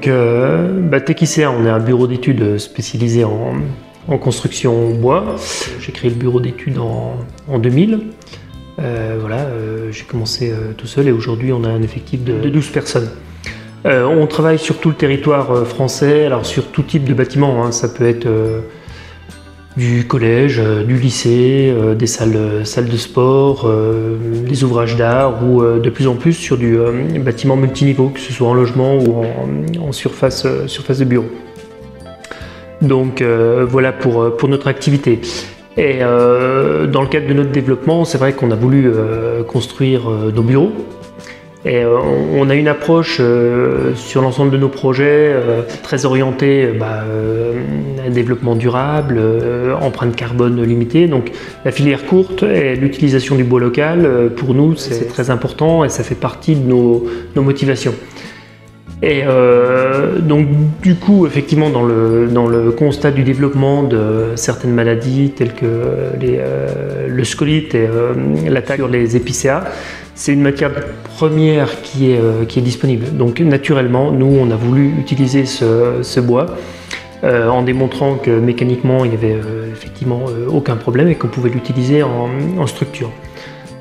Donc, Techicea, on est un bureau d'études spécialisé en construction bois. J'ai créé le bureau d'études en 2000. J'ai commencé tout seul et aujourd'hui on a un effectif de 12 personnes. On travaille sur tout le territoire français, alors sur tout type de bâtiment, hein. Ça peut être du collège, du lycée, des salles de sport, des ouvrages d'art ou de plus en plus sur du bâtiment multiniveau, que ce soit en logement ou en surface de bureau. Donc voilà pour notre activité. Et dans le cadre de notre développement, c'est vrai qu'on a voulu construire nos bureaux. Et on a une approche sur l'ensemble de nos projets très orientée développement durable, empreinte carbone limitée. Donc la filière courte et l'utilisation du bois local, pour nous, c'est très important et ça fait partie de nos motivations. Et donc du coup, effectivement, dans le constat du développement de certaines maladies telles que le scolite et l'attaque sur les épicéas, c'est une matière première qui est disponible. Donc naturellement, nous, on a voulu utiliser ce bois en démontrant que mécaniquement, il n'y avait effectivement aucun problème et qu'on pouvait l'utiliser en structure.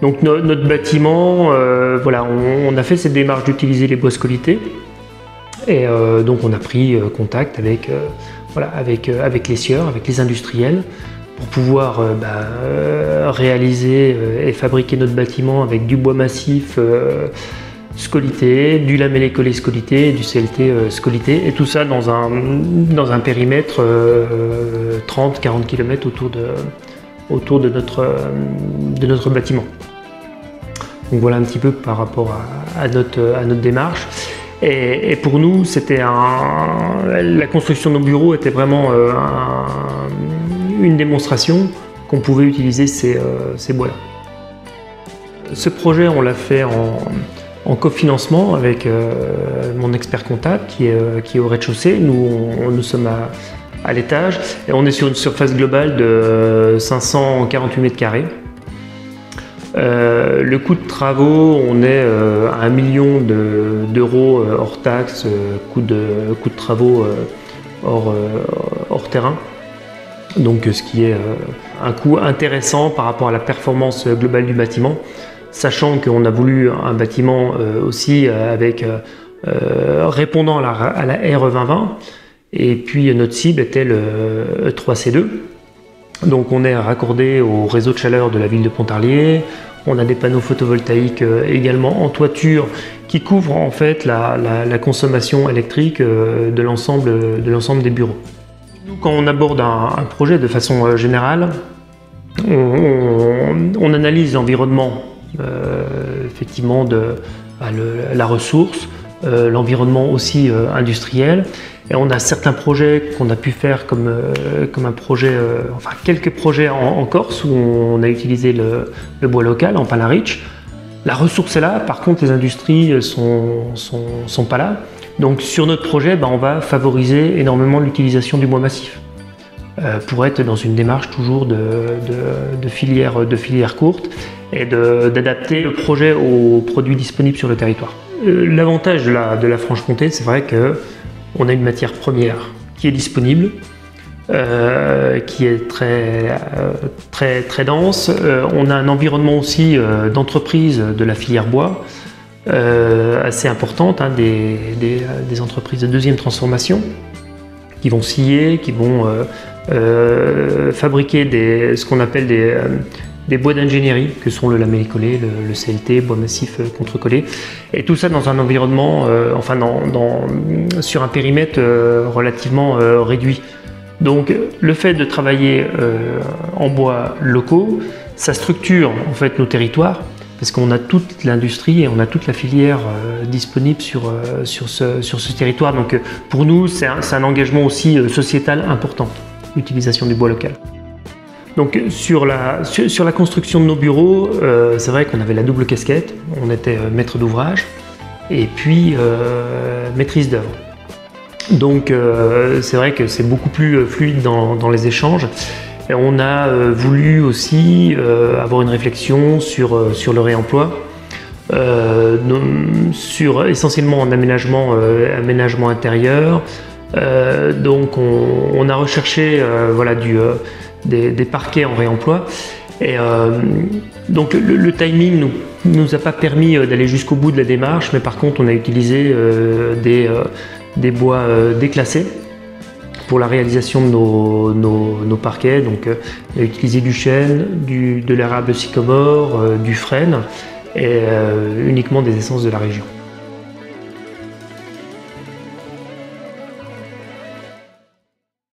Donc notre bâtiment, on a fait cette démarche d'utiliser les bois scolités. Et donc on a pris contact avec les scieurs, avec les industriels, pour pouvoir réaliser et fabriquer notre bâtiment avec du bois massif scolité, du lamellé collé scolité, du CLT scolité, et tout ça dans un périmètre 30-40 km autour de notre bâtiment. Donc voilà un petit peu par rapport à notre démarche. Et pour nous, la construction de nos bureaux était vraiment une démonstration qu'on pouvait utiliser ces bois-là. Ce projet, on l'a fait en cofinancement avec mon expert comptable qui est au rez-de-chaussée. Nous sommes à l'étage et on est sur une surface globale de 548 mètres carrés. Le coût de travaux, on est à 1 million d'euros hors taxe, coût de travaux hors terrain. Donc ce qui est un coût intéressant par rapport à la performance globale du bâtiment, sachant qu'on a voulu un bâtiment aussi répondant à la RE 2020, et puis notre cible était le E3C2. Donc on est raccordé au réseau de chaleur de la ville de Pontarlier. On a des panneaux photovoltaïques également en toiture qui couvrent en fait la consommation électrique de l'ensemble des bureaux. Nous, quand on aborde un projet de façon générale, on analyse l'environnement effectivement la ressource, l'environnement aussi industriel. Et on a certains projets qu'on a pu faire comme un projet, quelques projets en Corse où on a utilisé le bois local en pin rich. La ressource est là, par contre les industries sont pas là. Donc sur notre projet, on va favoriser énormément l'utilisation du bois massif pour être dans une démarche toujours de filière courte et d'adapter le projet aux produits disponibles sur le territoire. L'avantage de la Franche-Comté, c'est vrai que on a une matière première qui est disponible, qui est très dense. On a un environnement aussi d'entreprise de la filière bois assez importante, hein, des entreprises de deuxième transformation qui vont scier, qui vont fabriquer ce qu'on appelle des bois d'ingénierie, que sont le lamellé collé, le CLT, bois massif contrecollé, et tout ça dans un environnement, sur un périmètre relativement réduit. Donc le fait de travailler en bois locaux, ça structure en fait nos territoires, parce qu'on a toute l'industrie et on a toute la filière disponible sur ce territoire. Donc pour nous, c'est un engagement aussi sociétal important, l'utilisation du bois local. Donc sur la construction de nos bureaux, c'est vrai qu'on avait la double casquette. On était maître d'ouvrage et puis maîtrise d'œuvre. Donc c'est vrai que c'est beaucoup plus fluide dans les échanges. Et on a voulu aussi avoir une réflexion sur le réemploi. essentiellement en aménagement intérieur. Donc on a recherché voilà, des parquets en réemploi. Et donc le timing nous a pas permis d'aller jusqu'au bout de la démarche, mais par contre on a utilisé des bois déclassés pour la réalisation de nos parquets. Donc on a utilisé du chêne, de l'érable sycomore, du frêne et uniquement des essences de la région.